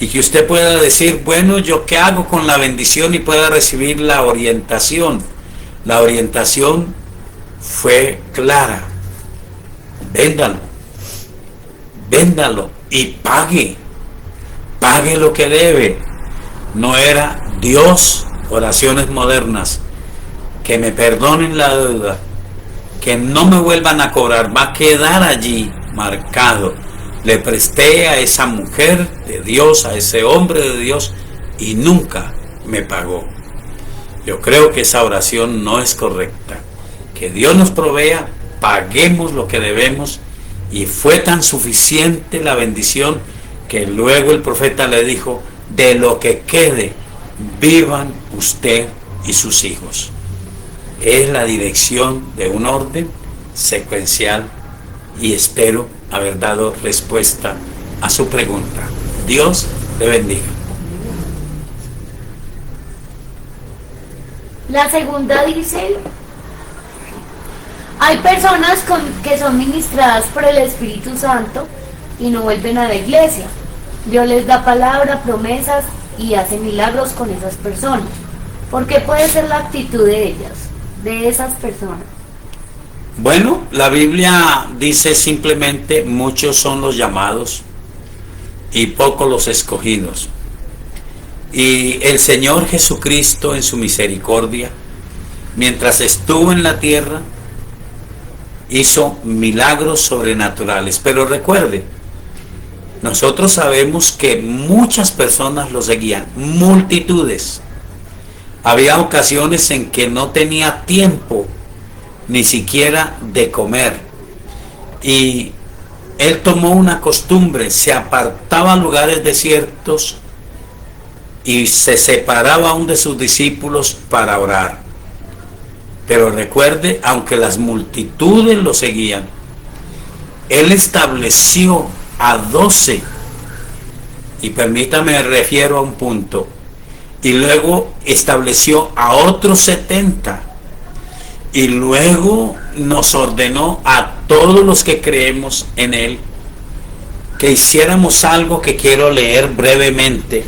y que usted pueda decir, bueno, ¿yo qué hago con la bendición? Y pueda recibir la orientación. La orientación fue clara. Véndalo y pague lo que debe. No era Dios, oraciones modernas, que me perdonen la deuda, que no me vuelvan a cobrar, va a quedar allí marcado. Le presté a esa mujer de Dios, a ese hombre de Dios, y nunca me pagó. Yo creo que esa oración no es correcta. Que Dios nos provea, paguemos lo que debemos, y fue tan suficiente la bendición que luego el profeta le dijo, de lo que quede, vivan usted y sus hijos. Es la dirección de un orden secuencial y espero haber dado respuesta a su pregunta. Dios le bendiga. La segunda dice, hay personas que son ministradas por el Espíritu Santo y no vuelven a la iglesia. Dios les da palabra, promesas y hace milagros con esas personas. ¿Por qué puede ser la actitud de ellas, de esas personas? Bueno, la Biblia dice simplemente, muchos son los llamados y pocos los escogidos. Y el Señor Jesucristo en su misericordia, mientras estuvo en la tierra, hizo milagros sobrenaturales. Pero recuerde, nosotros sabemos que muchas personas lo seguían, multitudes. Había ocasiones en que no tenía tiempo ni siquiera de comer. Y él tomó una costumbre, se apartaba a lugares desiertos y se separaba aún de sus discípulos para orar. Pero recuerde, aunque las multitudes lo seguían, él estableció a 12, y permítame, me refiero a un punto, y luego estableció a otros 70, y luego nos ordenó a todos los que creemos en él que hiciéramos algo que quiero leer brevemente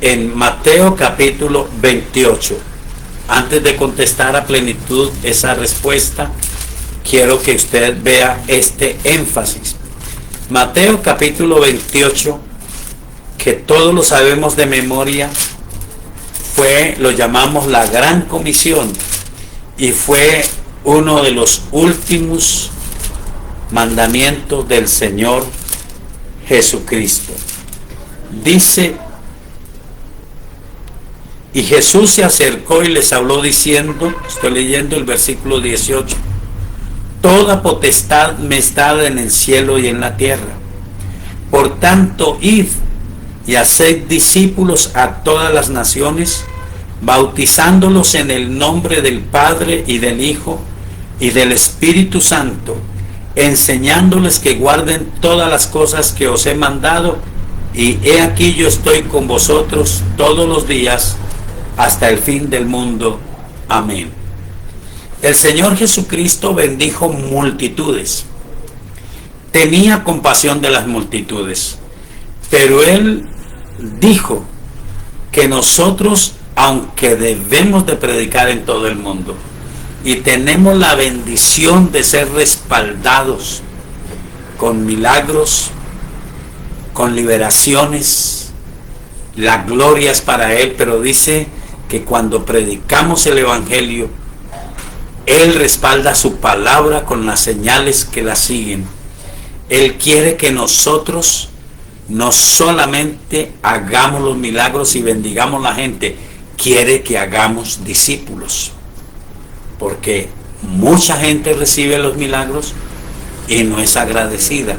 en Mateo capítulo 28. Antes de contestar a plenitud esa respuesta, quiero que usted vea este énfasis. Mateo capítulo 28, que todos lo sabemos de memoria, lo llamamos la Gran Comisión, y fue uno de los últimos mandamientos del Señor Jesucristo. Dice, y Jesús se acercó y les habló diciendo, estoy leyendo el versículo 18, toda potestad me es dada en el cielo y en la tierra. Por tanto, id y haced discípulos a todas las naciones, bautizándolos en el nombre del Padre y del Hijo y del Espíritu Santo, enseñándoles que guarden todas las cosas que os he mandado, y he aquí yo estoy con vosotros todos los días hasta el fin del mundo. Amén. El Señor Jesucristo bendijo multitudes, tenía compasión de las multitudes, pero Él dijo que nosotros, aunque debemos de predicar en todo el mundo y tenemos la bendición de ser respaldados con milagros, con liberaciones, la gloria es para Él, pero dice que cuando predicamos el Evangelio, Él respalda su palabra con las señales que la siguen. Él quiere que nosotros no solamente hagamos los milagros y bendigamos a la gente, quiere que hagamos discípulos, porque mucha gente recibe los milagros y no es agradecida.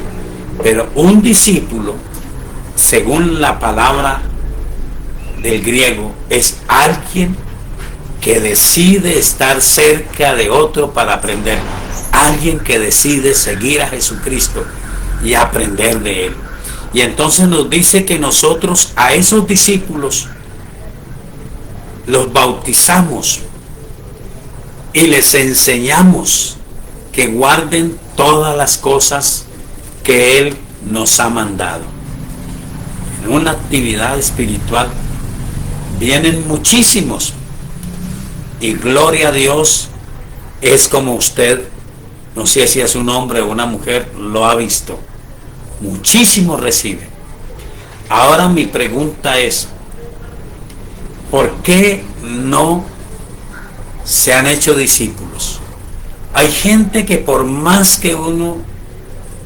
Pero un discípulo, según la palabra del griego, es alguien que decide estar cerca de otro para aprender, alguien que decide seguir a Jesucristo y aprender de él. Y entonces nos dice que nosotros a esos discípulos los bautizamos y les enseñamos que guarden todas las cosas que Él nos ha mandado. En una actividad espiritual vienen muchísimos, y gloria a Dios, es como usted, no sé si es un hombre o una mujer, lo ha visto. Muchísimos reciben. Ahora mi pregunta es, ¿por qué no se han hecho discípulos? Hay gente que por más que uno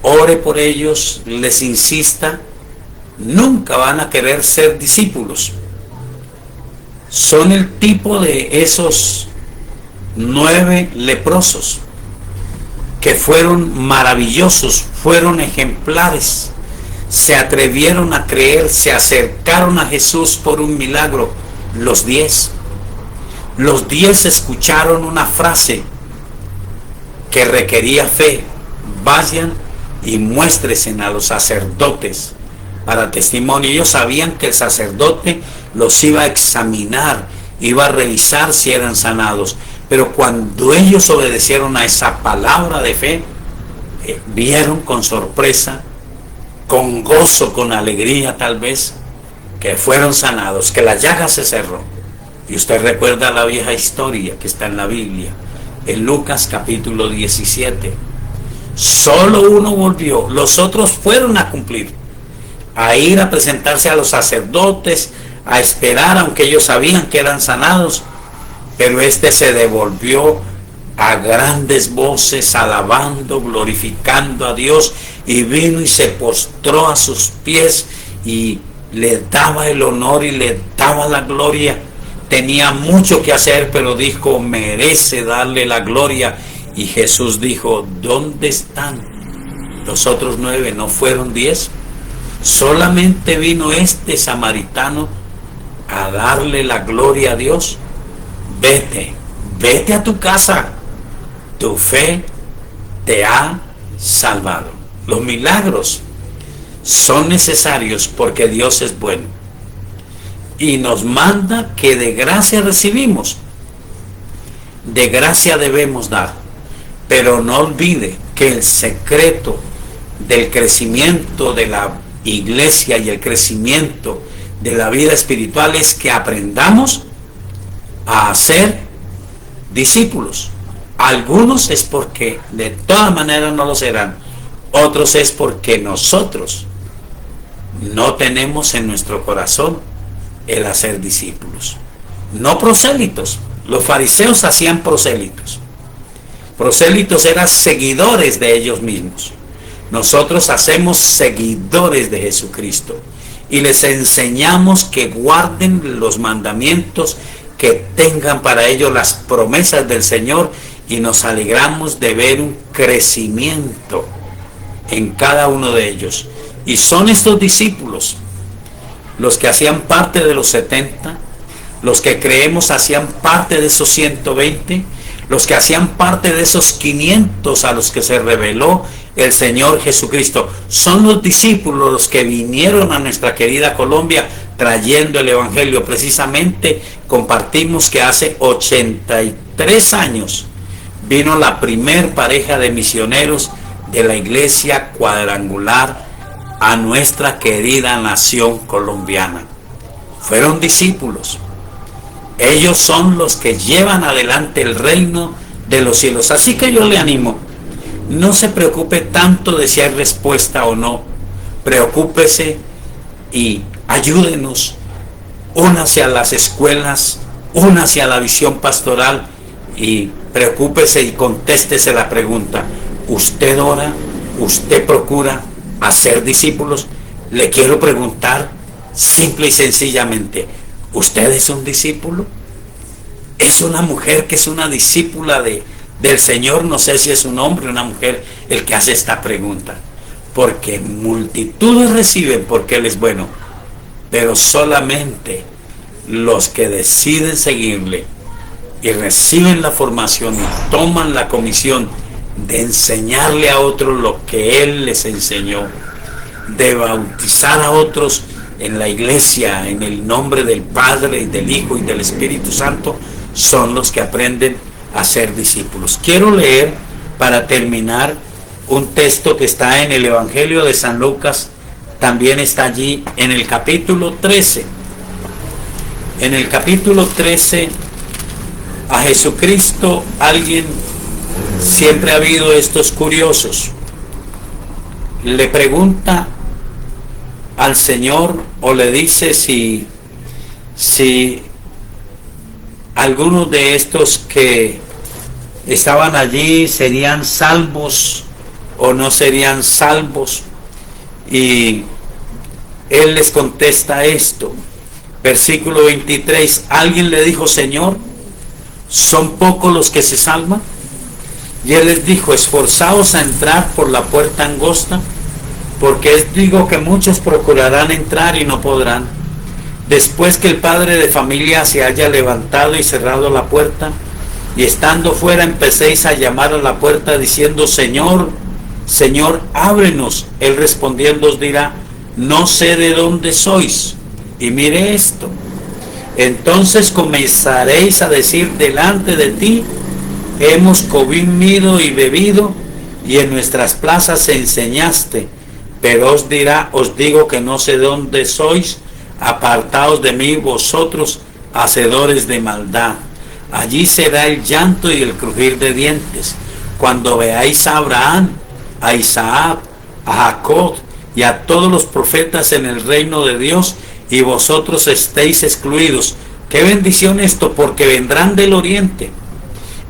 ore por ellos, les insista, nunca van a querer ser discípulos. Son el tipo de esos 9 leprosos que fueron maravillosos, fueron ejemplares, se atrevieron a creer, se acercaron a Jesús por un milagro. Los 10 escucharon una frase que requería fe: vayan y muéstresen a los sacerdotes para testimonio. Ellos sabían que el sacerdote los iba a examinar, iba a revisar si eran sanados. Pero cuando ellos obedecieron a esa palabra de fe, vieron con sorpresa, con gozo, con alegría tal vez, que fueron sanados, que la llaga se cerró. Y usted recuerda la vieja historia que está en la Biblia, en Lucas capítulo 17. Solo uno volvió, los otros fueron a cumplir, a ir a presentarse a los sacerdotes, a esperar, aunque ellos sabían que eran sanados. Pero este se devolvió a grandes voces, alabando, glorificando a Dios, y vino y se postró a sus pies y le daba el honor y le daba la gloria. Tenía mucho que hacer, pero dijo, merece darle la gloria. Y Jesús dijo, ¿dónde están los otros 9? ¿No fueron 10? Solamente vino este samaritano a darle la gloria a Dios. Vete a tu casa, tu fe te ha salvado. Los milagros son necesarios porque Dios es bueno y nos manda que de gracia recibimos, de gracia debemos dar. Pero no olvide que el secreto del crecimiento de la iglesia y el crecimiento de la vida espiritual es que aprendamos a ser discípulos. Algunos es porque de todas maneras no lo serán, otros es porque nosotros no tenemos en nuestro corazón el hacer discípulos. No prosélitos. Los fariseos hacían prosélitos. Prosélitos eran seguidores de ellos mismos. Nosotros hacemos seguidores de Jesucristo y les enseñamos que guarden los mandamientos, que tengan para ellos las promesas del Señor, y nos alegramos de ver un crecimiento en cada uno de ellos. Y son estos discípulos los que hacían parte de los 70, los que creemos hacían parte de esos 120, los que hacían parte de esos 500 a los que se reveló el Señor Jesucristo. Son los discípulos los que vinieron a nuestra querida Colombia trayendo el Evangelio. Precisamente compartimos que hace 83 años vino la primer pareja de misioneros de la Iglesia Cuadrangular a nuestra querida nación colombiana. Fueron discípulos. Ellos son los que llevan adelante el reino de los cielos. Así que yo le animo, no se preocupe tanto de si hay respuesta o no. Preocúpese y ayúdenos. Únase a las escuelas, únase a la visión pastoral y preocúpese y contéstese la pregunta: ¿usted ora? ¿Usted procura hacer discípulos? Le quiero preguntar simple y sencillamente: ¿Usted es un discípulo? ¿Es una mujer que es una discípula del Señor? No sé si es un hombre o una mujer el que hace esta pregunta. Porque multitudes reciben porque Él es bueno, pero solamente los que deciden seguirle y reciben la formación y toman la comisión de enseñarle a otros lo que Él les enseñó, de bautizar a otros en la iglesia en el nombre del Padre y del Hijo y del Espíritu Santo, son los que aprenden a ser discípulos. Quiero leer para terminar un texto que está en el Evangelio de San Lucas, también está allí en el capítulo 13. En el capítulo 13 a Jesucristo alguien, siempre ha habido estos curiosos, le pregunta al Señor o le dice si algunos de estos que estaban allí serían salvos o no serían salvos, y Él les contesta esto. Versículo 23, alguien le dijo: Señor, ¿son pocos los que se salvan? Y Él les dijo: esforzaos a entrar por la puerta angosta, porque os digo que muchos procurarán entrar y no podrán. Después que el padre de familia se haya levantado y cerrado la puerta, y estando fuera empecéis a llamar a la puerta diciendo: Señor, Señor, ábrenos. Él respondiendo os dirá: no sé de dónde sois. Y mire esto: entonces comenzaréis a decir delante de ti: hemos comido y bebido, y en nuestras plazas enseñaste. Pero os dirá: os digo que no sé de dónde sois, apartaos de mí vosotros, hacedores de maldad. Allí será el llanto y el crujir de dientes, cuando veáis a Abraham, a Isaac, a Jacob y a todos los profetas en el reino de Dios, y vosotros estéis excluidos. Qué bendición esto, porque vendrán del oriente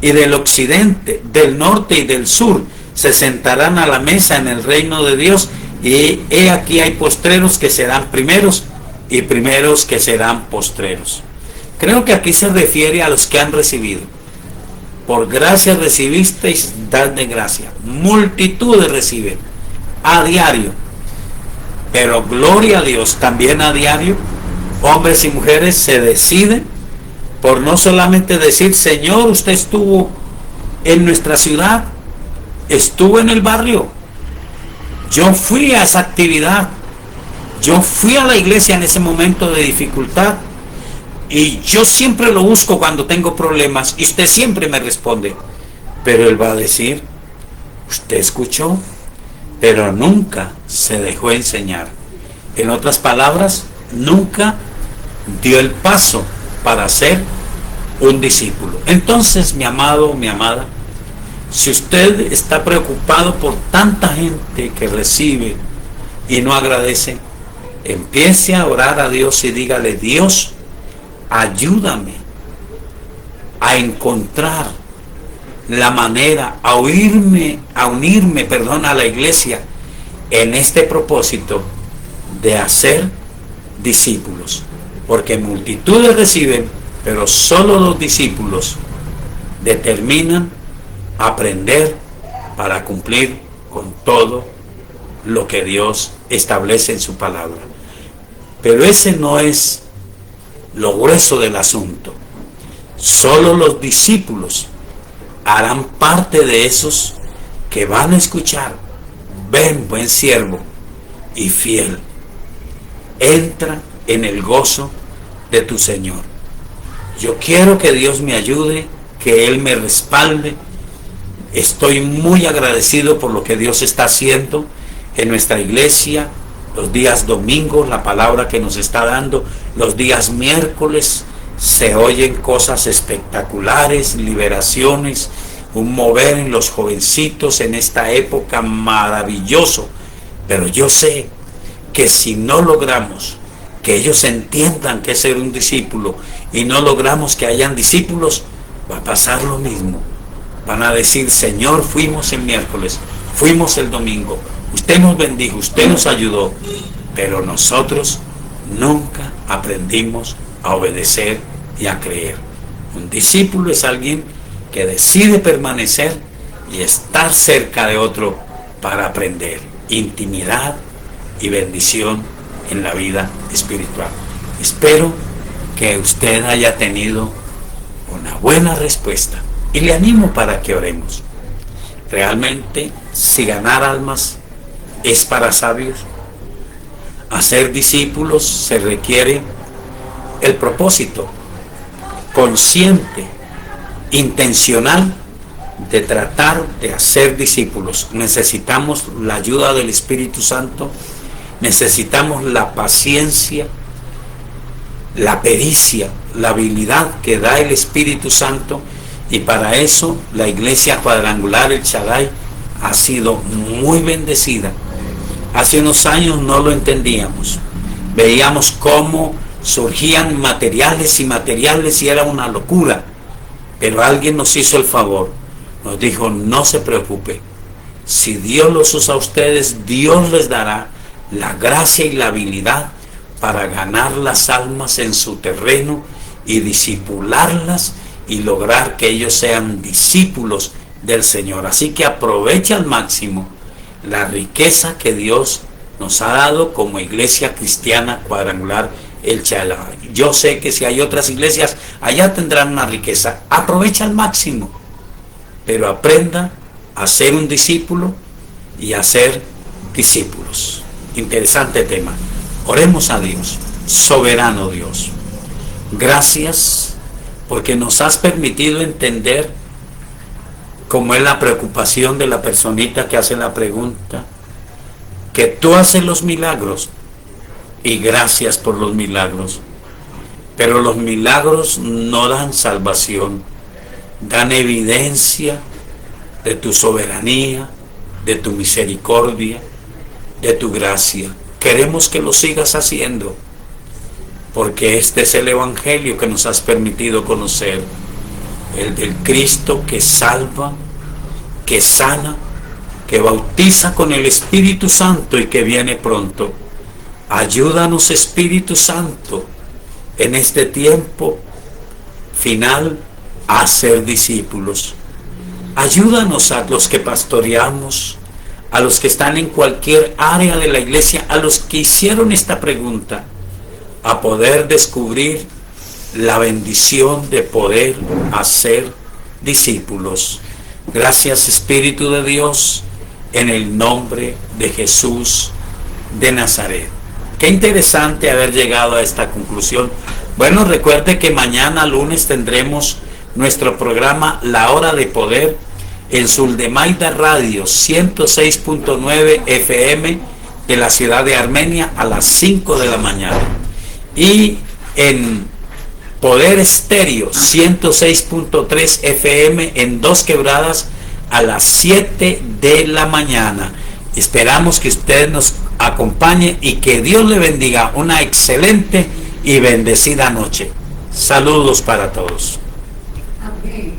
y del occidente, del norte y del sur, se sentarán a la mesa en el reino de Dios, y he aquí hay postreros que serán primeros y primeros que serán postreros. Creo que aquí se refiere a los que han recibido. Por gracia recibisteis, dad de gracia. Multitudes reciben a diario, pero gloria a Dios, también a diario hombres y mujeres se deciden por no solamente decir: Señor, usted estuvo en nuestra ciudad, estuvo en el barrio, yo fui a esa actividad, yo fui a la iglesia en ese momento de dificultad, y yo siempre lo busco cuando tengo problemas, y usted siempre me responde. Pero Él va a decir: usted escuchó, pero nunca se dejó enseñar. En otras palabras, nunca dio el paso para ser un discípulo. Entonces, mi amado, mi amada, si usted está preocupado por tanta gente que recibe y no agradece, empiece a orar a Dios y dígale: Dios, ayúdame a encontrar la manera, a unirme, a la iglesia en este propósito de hacer discípulos, porque multitudes reciben, pero solo los discípulos determinan aprender para cumplir con todo lo que Dios establece en su palabra. Pero ese no es lo grueso del asunto. Solo los discípulos harán parte de esos que van a escuchar: ven, buen siervo y fiel, entra en el gozo de tu Señor. Yo quiero que Dios me ayude, que Él me respalde. Estoy muy agradecido por lo que Dios está haciendo en nuestra iglesia, los días domingos, la palabra que nos está dando, los días miércoles, se oyen cosas espectaculares, liberaciones, un mover en los jovencitos en esta época maravilloso. Pero yo sé que si no logramos que ellos entiendan qué es ser un discípulo, y no logramos que hayan discípulos, va a pasar lo mismo. Van a decir: Señor, fuimos el miércoles, fuimos el domingo, usted nos bendijo, usted nos ayudó, pero nosotros nunca aprendimos a obedecer y a creer. Un discípulo es alguien que decide permanecer y estar cerca de otro para aprender intimidad y bendición en la vida espiritual. Espero que usted haya tenido una buena respuesta y le animo para que oremos. Realmente, si ganar almas es para sabios, hacer discípulos se requiere el propósito consciente, intencional de tratar de hacer discípulos. Necesitamos la ayuda del Espíritu Santo, necesitamos la paciencia, la pericia, la habilidad que da el Espíritu Santo, y para eso la Iglesia Cuadrangular El Shaddai ha sido muy bendecida. Hace unos años no lo entendíamos, veíamos cómo surgían materiales y era una locura, pero alguien nos hizo el favor, nos dijo: no se preocupe, si Dios los usa a ustedes, Dios les dará la gracia y la habilidad para ganar las almas en su terreno y discipularlas y lograr que ellos sean discípulos del Señor. Así que aprovecha al máximo la riqueza que Dios nos ha dado como Iglesia Cristiana Cuadrangular El Shaddai. Yo sé que si hay otras iglesias, allá tendrán una riqueza. Aprovecha al máximo, pero aprenda a ser un discípulo y a ser discípulos. Interesante tema. Oremos a Dios. Soberano Dios, gracias porque nos has permitido entender cómo es la preocupación de la personita que hace la pregunta, que tú haces los milagros, y gracias por los milagros, pero los milagros no dan salvación, dan evidencia de tu soberanía, de tu misericordia, de tu gracia. Queremos que lo sigas haciendo, porque este es el Evangelio que nos has permitido conocer, el del Cristo que salva, que sana, que bautiza con el Espíritu Santo y que viene pronto. Ayúdanos, Espíritu Santo, en este tiempo final a ser discípulos. Ayúdanos a los que pastoreamos, a los que están en cualquier área de la iglesia, a los que hicieron esta pregunta, a poder descubrir la bendición de poder hacer discípulos. Gracias, Espíritu de Dios, en el nombre de Jesús de Nazaret. Qué interesante haber llegado a esta conclusión. Bueno, recuerde que mañana lunes tendremos nuestro programa La Hora de Poder en Suldemaida Radio 106.9 FM de la ciudad de Armenia a las 5 de la mañana. Y en Poder Estéreo 106.3 FM en Dos Quebradas a las 7 de la mañana. Esperamos que usted nos acompañe y que Dios le bendiga. Una excelente y bendecida noche. Saludos para todos. Amén.